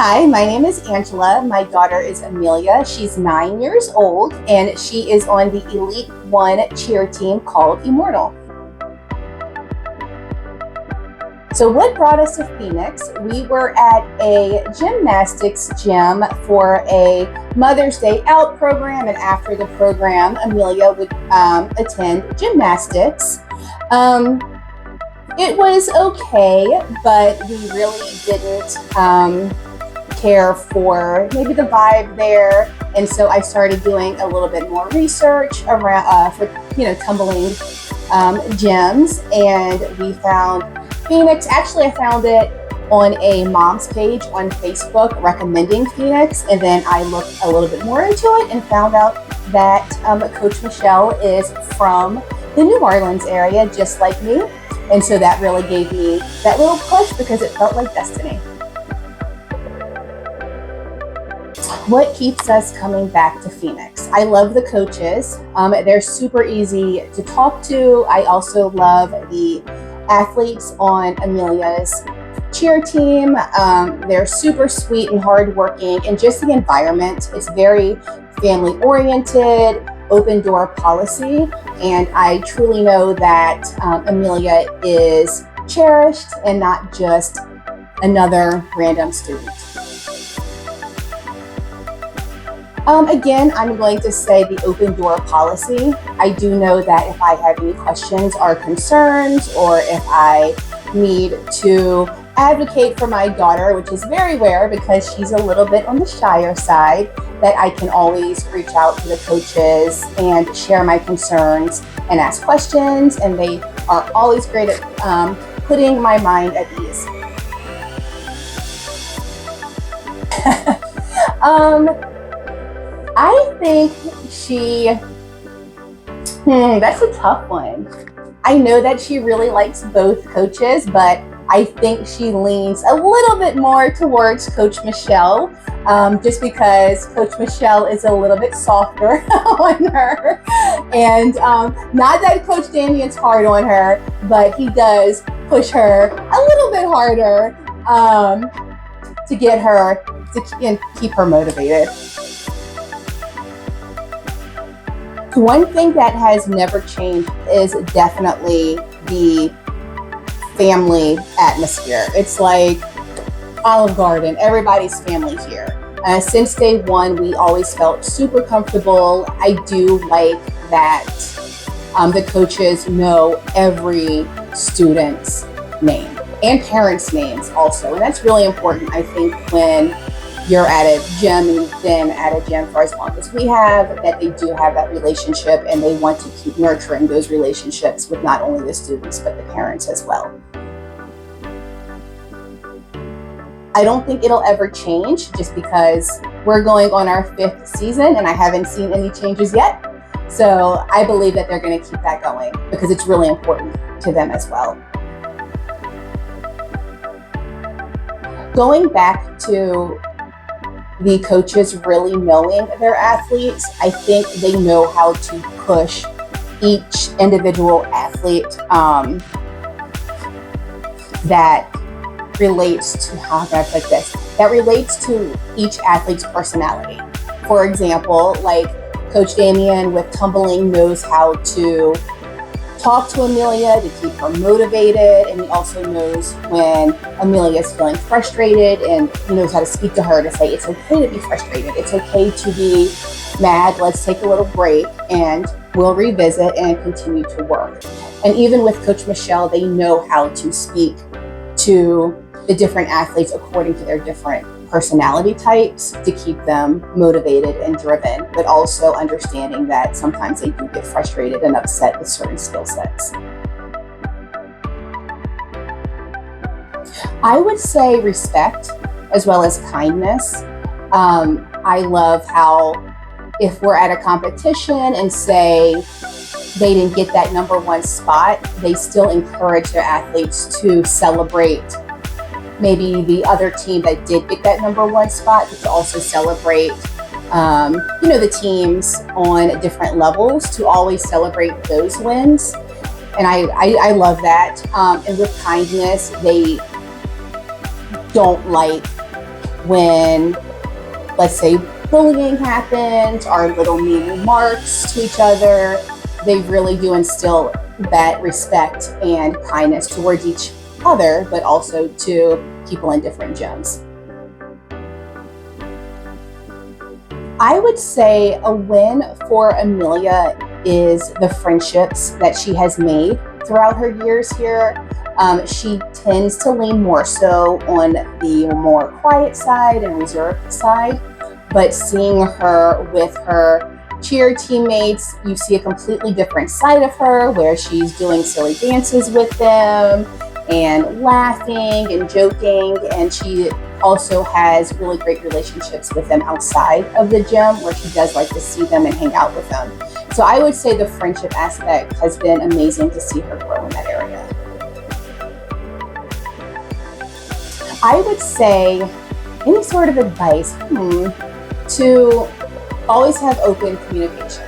Hi, my name is Angela. My daughter is Amelia. She's 9 years old and she is on the Elite One cheer team called Immortal. So what brought us to Phoenix? We were at a gymnastics gym for a Mother's Day Out program, and after the program, Amelia would attend gymnastics. It was okay, but we really didn't care for maybe the vibe there, and so I started doing a little bit more research around for tumbling gyms, and we found Phoenix. Actually, I found it on a mom's page on Facebook recommending Phoenix, and then I looked a little bit more into it and found out that Coach Michelle is from the New Orleans area, just like me, and so that really gave me that little push because it felt like destiny. What keeps us coming back to Phoenix? I love the coaches. They're super easy to talk to. I also love the athletes on Amelia's cheer team. They're super sweet and hardworking, and just the environment is very family oriented, open door policy, and I truly know that Amelia is cherished and not just another random student. Again, I'm going to say the open door policy. I do know that if I have any questions or concerns, or if I need to advocate for my daughter, which is very rare because she's a little bit on the shyer side, that I can always reach out to the coaches and share my concerns and ask questions, and they are always great at putting my mind at ease. I think that's a tough one. I know that she really likes both coaches, but I think she leans a little bit more towards Coach Michelle, just because Coach Michelle is a little bit softer on her. And not that Coach Damien's hard on her, but he does push her a little bit harder to get her to keep her motivated. One thing that has never changed is definitely the family atmosphere. It's like Olive Garden, everybody's family here. Since day one, we always felt super comfortable. I do like that the coaches know every student's name and parents' names also. And that's really important, I think, when you're at a gym and you've been at a gym for as long as we have, that they do have that relationship and they want to keep nurturing those relationships with not only the students but the parents as well. I don't think it'll ever change just because we're going on our 5th season and I haven't seen any changes yet. So I believe that they're going to keep that going because it's really important to them as well. Going back to the coaches really knowing their athletes, I think they know how to push each individual athlete that relates to, how can I put this, that relates to each athlete's personality. For example, like Coach Damien with tumbling knows how to talk to Amelia to keep her motivated, and he also knows when Amelia is feeling frustrated, and he knows how to speak to her to say it's okay to be frustrated, it's okay to be mad, let's take a little break and we'll revisit and continue to work. And even with Coach Michelle, they know how to speak to the different athletes according to their different personality types to keep them motivated and driven, but also understanding that sometimes they do get frustrated and upset with certain skill sets. I would say respect as well as kindness. I love how if we're at a competition and say they didn't get that #1 spot, they still encourage their athletes to celebrate maybe the other team that did get that #1 spot, but to also celebrate, the teams on different levels, to always celebrate those wins. And I love that. And with kindness, they don't like when, let's say, bullying happens, or little mean remarks to each other, they really do instill that respect and kindness towards each other, but also to people in different gyms. I would say a win for Amelia is the friendships that she has made throughout her years here. She tends to lean more so on the more quiet side and reserved side, but seeing her with her cheer teammates, you see a completely different side of her where she's doing silly dances with them and laughing and joking, and she also has really great relationships with them outside of the gym where she does like to see them and hang out with them. So I would say the friendship aspect has been amazing to see her grow in that area. I would say any sort of advice to always have open communication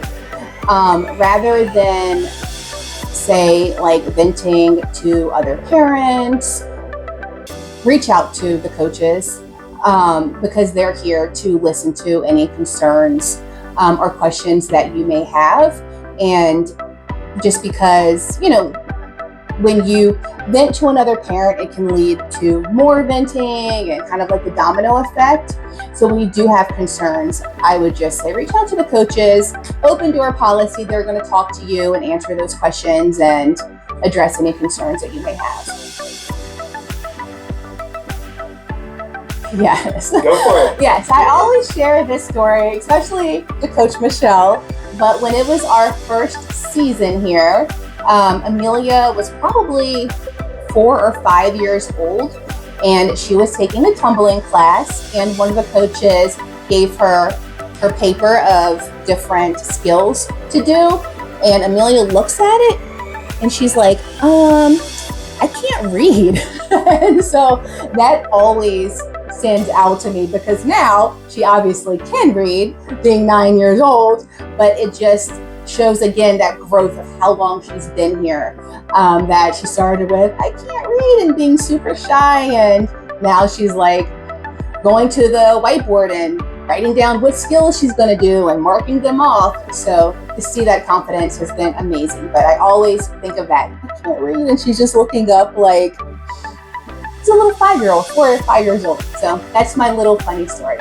rather than say like venting to other parents. Reach out to the coaches because they're here to listen to any concerns or questions that you may have. And just because, when you vent to another parent, it can lead to more venting and kind of like the domino effect. So when you do have concerns, I would just say reach out to the coaches, open door policy. They're going to talk to you and answer those questions and address any concerns that you may have. Yes. Go for it. Yes, I always share this story, especially to Coach Michelle. But when it was our first season here, Amelia was probably 4 or 5 years old, and she was taking a tumbling class, and one of the coaches gave her paper of different skills to do, and Amelia looks at it and she's like, I can't read. And so that always stands out to me because now she obviously can read, being 9 years old, but it just shows again that growth of how long she's been here, that she started with I can't read and being super shy, and now she's like going to the whiteboard and writing down what skills she's going to do and marking them off. So to see that confidence has been amazing. But I always think of that I can't read, and she's just looking up like it's a little 5-year-old, 4 or 5 years old. So that's my little funny story.